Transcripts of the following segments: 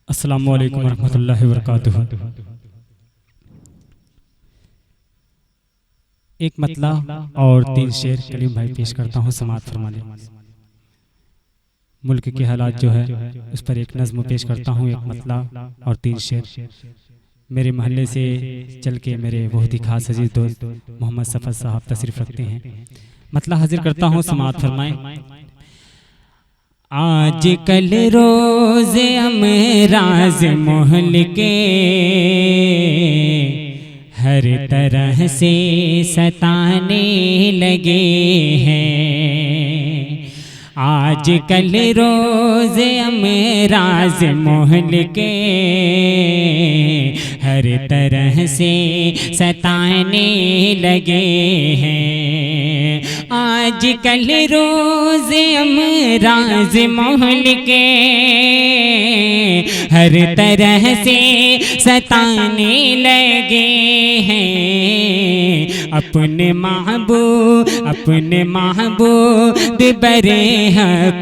अस्सलामु अलैकुम वरहमतुल्लाहि वबरकातुहू। एक मतला और 3 शेर कलीम भाई पेश करता हूँ, समाअत फरमाने। मुल्क के हालात जो है उस पर एक नज़्म पेश करता हूँ, एक मतला और 3 शेर। मेरे महल्ले से चल के मेरे बहुत ही खास अजीज दोस्त मोहम्मद सफ़र साहब तशरीफ़ रखते हैं। मतला हाजिर करता हूँ, समाअत फरमाएं। आज कल रोज़े अमराज मोहल के हर तरह से सताने लगे हैं। आज कल रोज़े अमराज मोहल के हर तरह से सताने लगे हैं। आज कल रोज़े अमराज मोहल के हर तरह से सताने लगे हैं। अपने महबूब बरे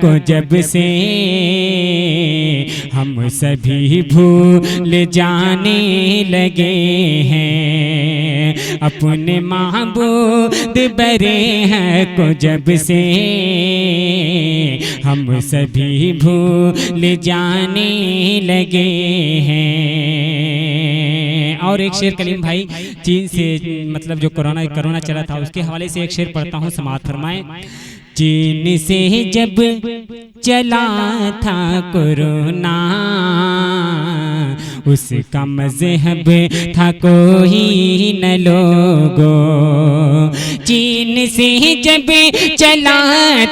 को जब से हम सभी भूल जाने लगे हैं। अपने महबूब बरे को जब से हम सभी भूल जाने लगे हैं। और एक शेर कलीम भाई चीन से, मतलब जो कोरोना चला था उसके हवाले से एक शेर पढ़ता हूँ, समाअत फरमाएं। चीन से जब चला था कोरोना उसका मज़हब था कोई न लोगो। चीन से जब चला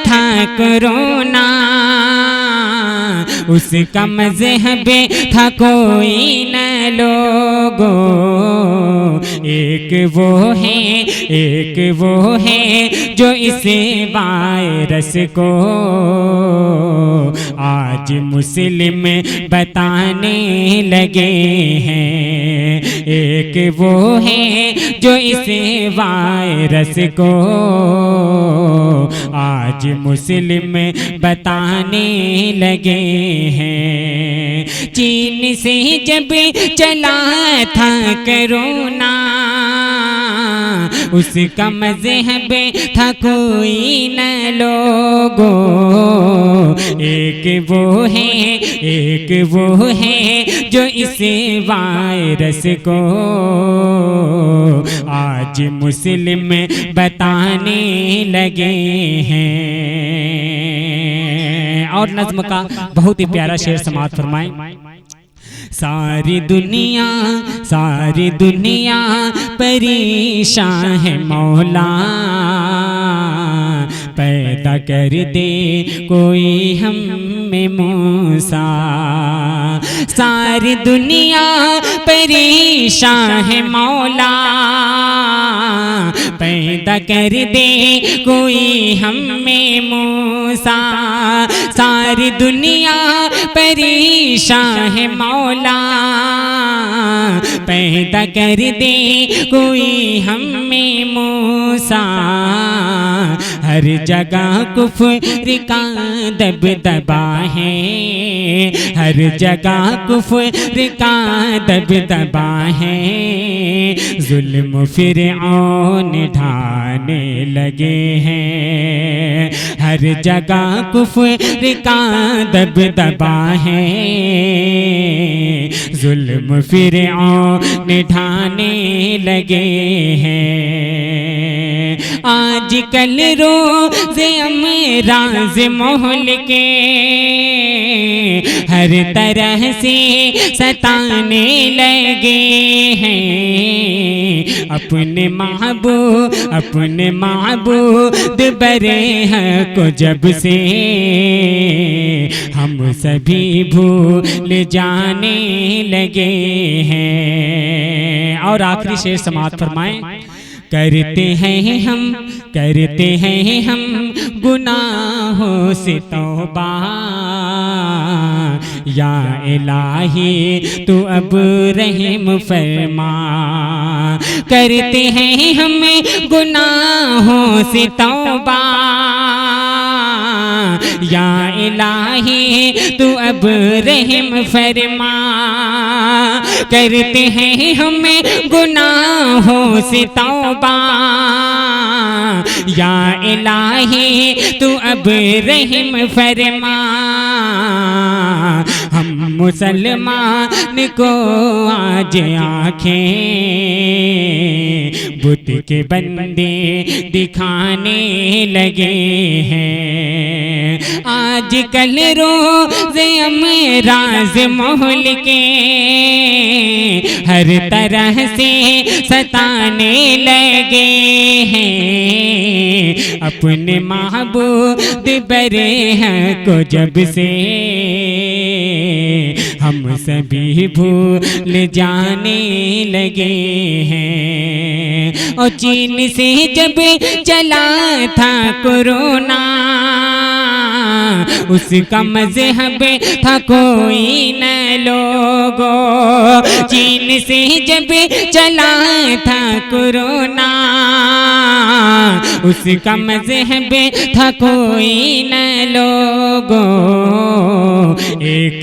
था कोरोना उसका मज़हब था कोई न लोगो। एक वो है जो इस वायरस को आज मुस्लिम बताने लगे हैं। एक वो है जो इस वायरस को आज मुस्लिम बताने लगे हैं। चीन से जब चला था कोरोना उसका मज़हब था कोई न लोगो। एक वो है जो इस वायरस को आज मुस्लिम बताने लगे हैं। और नज़्म का बहुत ही प्यारा शेर समाअत फरमाएं। सारी दुनिया परेशान है मौला, पैदा कर दे कोई हम में मूसा। सारी दुनिया परेशान है मौला, पैदा कर दे कोई हम में मूसा। सारी दुनिया परेशान है मौला, पैदा कर दे कोई हम में मूसा। हर जगह कुफ्र का दबदबा है, हर जगह कुफ्र का दबदबा है। जुल्म फिरऔन ढाने लगे हैं, हर जगह कुफ्र का दबदबा है। जुल्म फिरऔन ढाने लगे हैं। आज कल रोज़े अमराज मोहल के हर तरह से सताने लगे हैं। अपने महबूब बरे को जब से हम सभी भूल जाने लगे हैं। और आखिरी शेर समाअत फरमाएं। करते हैं हम गुनाहों से तौबा, या इलाही तू अब रहम फरमा। करते हैं हम गुनाहों से तौबा, या इलाही इलाही तू अब रहम फरमा, करते हैं हमें गुनाहों से तौबा, या इलाही तू अब रहम फरमा। हम मुसलमान को आज आँखें बुत के बंदे दिखाने लगे हैं। आज कल रोज़े अमराज मोहल के हर तरह से सताने लगे हैं। अपने महबूब बरह को जब से हम सभी भूल जाने लगे हैं। और चीन से जब चला था कोरोना, उसका मज़हब था कोई न लोगो। चीन से जब चला था कोरोना, उसका मज़हब था कोई न लोगो। एक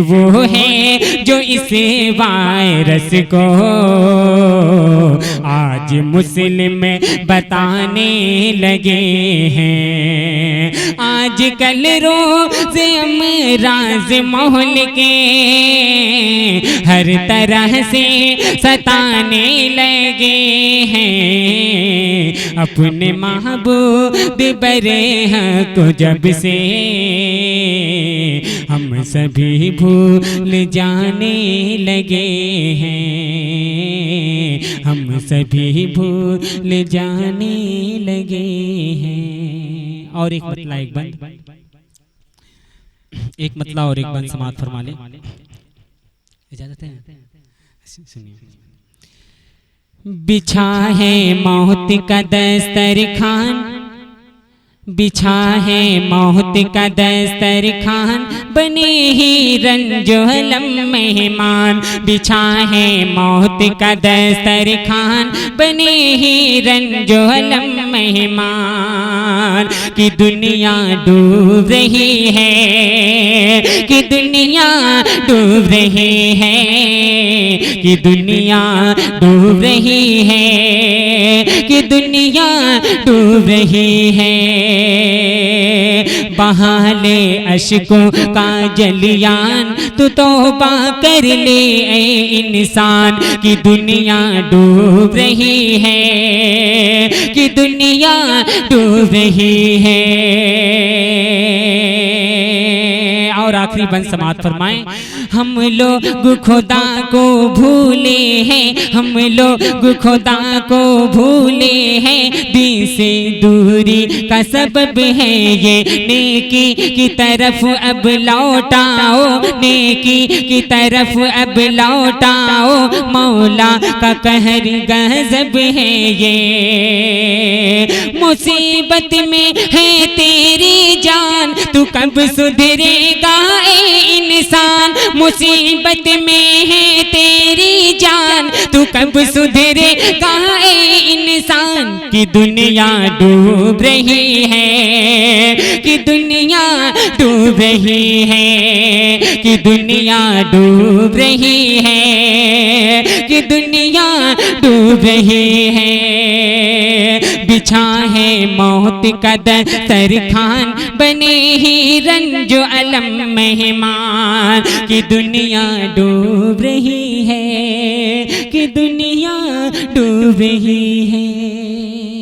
वो है जो इस वायरस को आज मुस्लिम बताने लगे हैं। आज कल रोज़े अमराज मोहल के हर तरह से सताने लगे हैं। अपने महबूब बरह को जब से हम सभी भूल जाने लगे हैं। हम सभी भूल जाने लगे हैं। और एक मतला एक बंद, एक मतला और एक बंद समाप्त फरमा ले, इजाजत है? सुनिए। बिछा है मौत का दस्तरखान, बिछा है मौत का दस्तरखान, बने ही रंजो अलम मेहमान। बिछा है मौत का दस्तरखान, बने ही रंजो अलम मेहमान। कि दुनिया डूब रही है, कि दुनिया डूब रही है, कि दुनिया डूब रही है, कि दुनिया डूब रही है। बहाले अश्कों का जलियान, तू तौबा कर ले ऐ इंसान। कि दुनिया डूब रही है, कि दुनिया डूब रही है। और आखिरी बंद समाप्त फरमाएं। हम लोग खुदा को भूले हैं, हम लोग खुदा को भूले हैं। दीन से दूरी का सबब है ये, नेकी की तरफ अब लौटाओ, नेकी की तरफ अब लौटाओ। मौला का कहर गज़ब है ये, मुसीबत में है तेरी जान, तू कब सुधरेगा ए इंसान। मुसीबत में है तेरी जान, तू कब सुधरेगा ए इंसान। कि दुनिया डूब रही है, कि दुनिया डूब रही है, कि दुनिया डूब रही है, कि दुनिया डूब रही है। बिछा है मौत का दस्तरखान, बने ही रंजो अलम मेहमान। कि दुनिया डूब रही है, कि दुनिया डूब रही है।